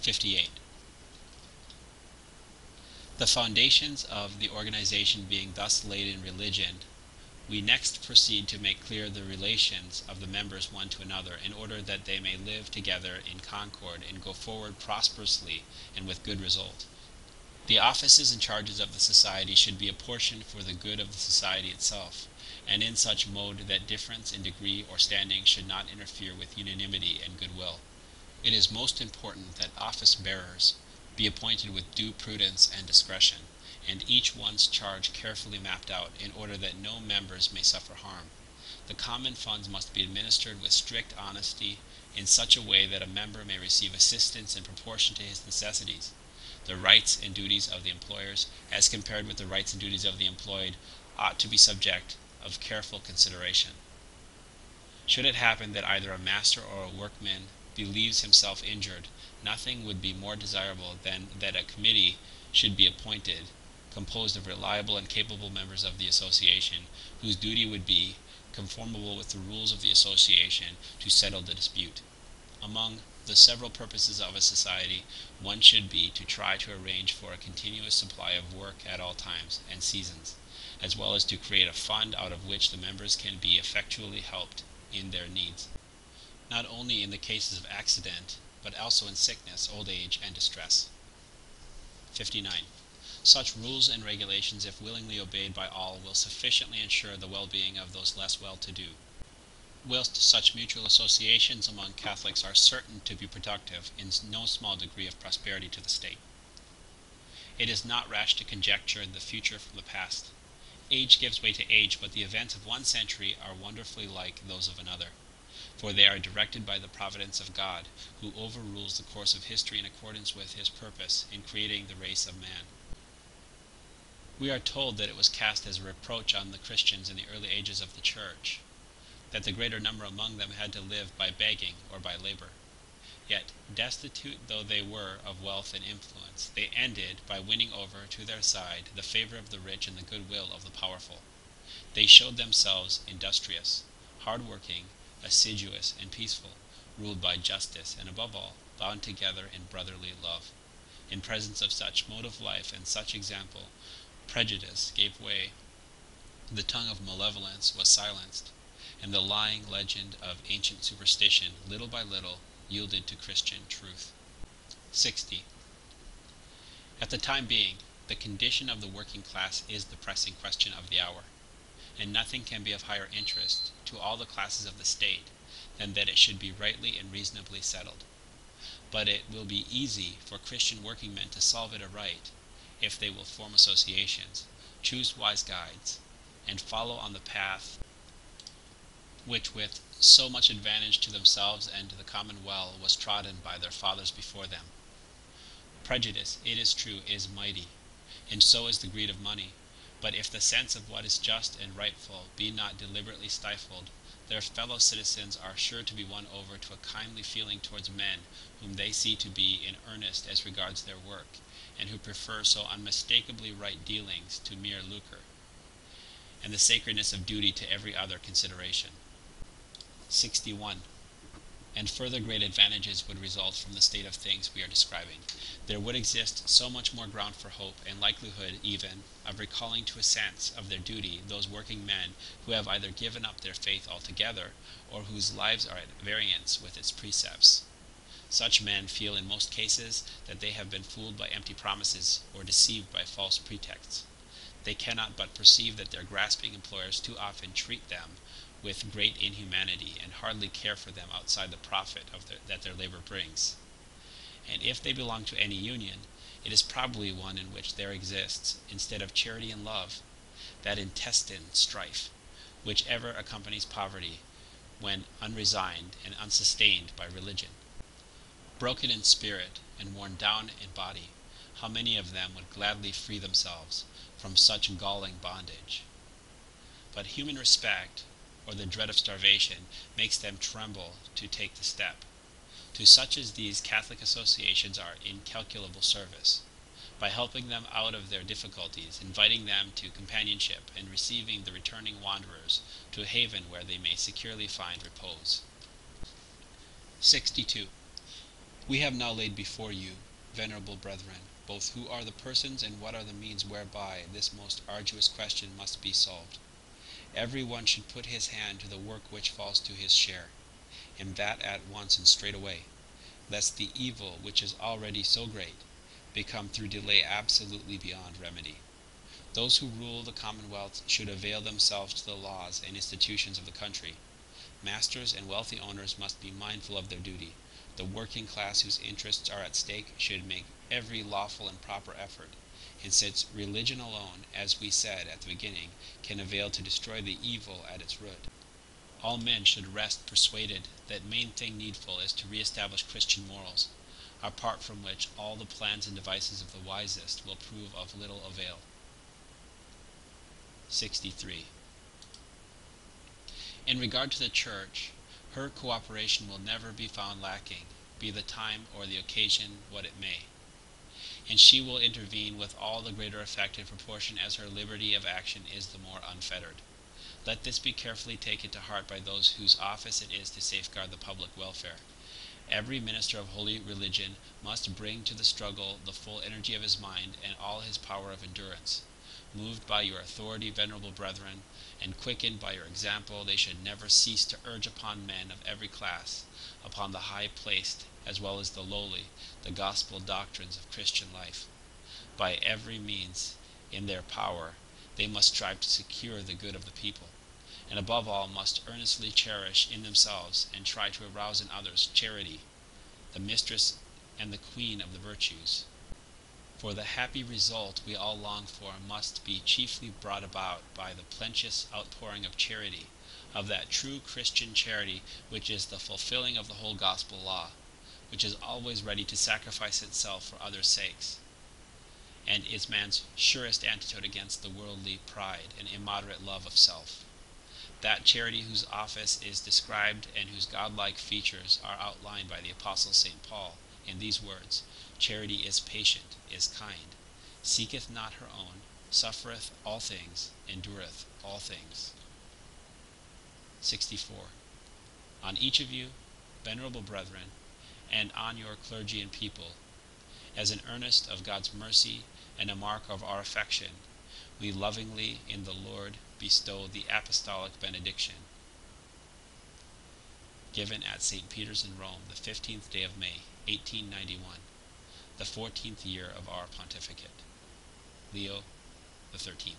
58. The foundations of the organization being thus laid in religion, we next proceed to make clear the relations of the members one to another, in order that they may live together in concord and go forward prosperously and with good result. The offices and charges of the society should be apportioned for the good of the society itself, and in such mode that difference in degree or standing should not interfere with unanimity and goodwill. It is most important that office-bearers be appointed with due prudence and discretion, and each one's charge carefully mapped out, in order that no members may suffer harm. The common funds must be administered with strict honesty, in such a way that a member may receive assistance in proportion to his necessities. The rights and duties of the employers, as compared with the rights and duties of the employed, ought to be subject of careful consideration. Should it happen that either a master or a workman believes himself injured, nothing would be more desirable than that a committee should be appointed, composed of reliable and capable members of the association, whose duty would be, conformable with the rules of the association, to settle the dispute. Among the several purposes of a society, one should be to try to arrange for a continuous supply of work at all times and seasons, as well as to create a fund out of which the members can be effectually helped in their needs, not only in the cases of accident, but also in sickness, old age, and distress. 59. Such rules and regulations, if willingly obeyed by all, will sufficiently ensure the well-being of those less well-to-do, whilst such mutual associations among Catholics are certain to be productive in no small degree of prosperity to the state. It is not rash to conjecture the future from the past. Age gives way to age, but the events of one century are wonderfully like those of another, for they are directed by the providence of God, who overrules the course of history in accordance with his purpose in creating the race of man. We are told that it was cast as a reproach on the Christians in the early ages of the Church, that the greater number among them had to live by begging or by labor. Yet, destitute though they were of wealth and influence, they ended by winning over to their side the favor of the rich and the goodwill of the powerful. They showed themselves industrious, hard-working, assiduous, and peaceful, ruled by justice, and above all, bound together in brotherly love. In presence of such mode of life and such example, prejudice gave way, the tongue of malevolence was silenced, and the lying legend of ancient superstition, little by little, yielded to Christian truth. 60. At the time being, the condition of the working class is the pressing question of the hour, and nothing can be of higher interest to all the classes of the state than that it should be rightly and reasonably settled. But it will be easy for Christian working men to solve it aright, if they will form associations, choose wise guides, and follow on the path which with so much advantage to themselves and to the common well was trodden by their fathers before them. Prejudice, it is true, is mighty, and so is the greed of money, but if the sense of what is just and rightful be not deliberately stifled, their fellow citizens are sure to be won over to a kindly feeling towards men whom they see to be in earnest as regards their work, and who prefer so unmistakably right dealings to mere lucre, and the sacredness of duty to every other consideration. 61. And further great advantages would result from the state of things we are describing. There would exist so much more ground for hope, and likelihood even of recalling to a sense of their duty those working men who have either given up their faith altogether, or whose lives are at variance with its precepts. Such men feel in most cases that they have been fooled by empty promises, or deceived by false pretexts. They cannot but perceive that their grasping employers too often treat them with great inhumanity, and hardly care for them outside the profit that their labor brings. And if they belong to any union, it is probably one in which there exists, instead of charity and love, that intestine strife which ever accompanies poverty when unresigned and unsustained by religion. Broken in spirit and worn down in body, how many of them would gladly free themselves from such galling bondage? But human respect, or the dread of starvation, makes them tremble to take the step. To such as these, Catholic associations are incalculable service, by helping them out of their difficulties, inviting them to companionship, and receiving the returning wanderers to a haven where they may securely find repose. 62. We have now laid before you, venerable brethren, both who are the persons and what are the means whereby this most arduous question must be solved. Every one should put his hand to the work which falls to his share, and that at once and straightway, lest the evil, which is already so great, become through delay absolutely beyond remedy. Those who rule the commonwealth should avail themselves to the laws and institutions of the country. Masters and wealthy owners must be mindful of their duty. The working class whose interests are at stake should make every lawful and proper effort, and since religion alone, as we said at the beginning, can avail to destroy the evil at its root, all men should rest persuaded that main thing needful is to re-establish Christian morals, apart from which all the plans and devices of the wisest will prove of little avail. 63. In regard to the Church, her cooperation will never be found lacking, be the time or the occasion what it may, and she will intervene with all the greater effect in proportion as her liberty of action is the more unfettered. Let this be carefully taken to heart by those whose office it is to safeguard the public welfare. Every minister of holy religion must bring to the struggle the full energy of his mind and all his power of endurance. Moved by your authority, venerable brethren, and quickened by your example, they should never cease to urge upon men of every class, upon the high-placed as well as the lowly, the gospel doctrines of Christian life. By every means in their power they must strive to secure the good of the people, and above all must earnestly cherish in themselves and try to arouse in others charity, the mistress and the queen of the virtues. For the happy result we all long for must be chiefly brought about by the plenteous outpouring of charity, of that true Christian charity which is the fulfilling of the whole gospel law, which is always ready to sacrifice itself for others' sakes, and is man's surest antidote against the worldly pride and immoderate love of self. That charity whose office is described and whose godlike features are outlined by the Apostle St. Paul in these words: charity is patient, is kind, seeketh not her own, suffereth all things, endureth all things. 64. On each of you, venerable brethren, and on your clergy and people, as an earnest of God's mercy and a mark of our affection, we lovingly in the Lord bestow the apostolic benediction, given at St. Peter's in Rome, the 15th day of May, 1891, the 14th year of our pontificate. Leo XIII.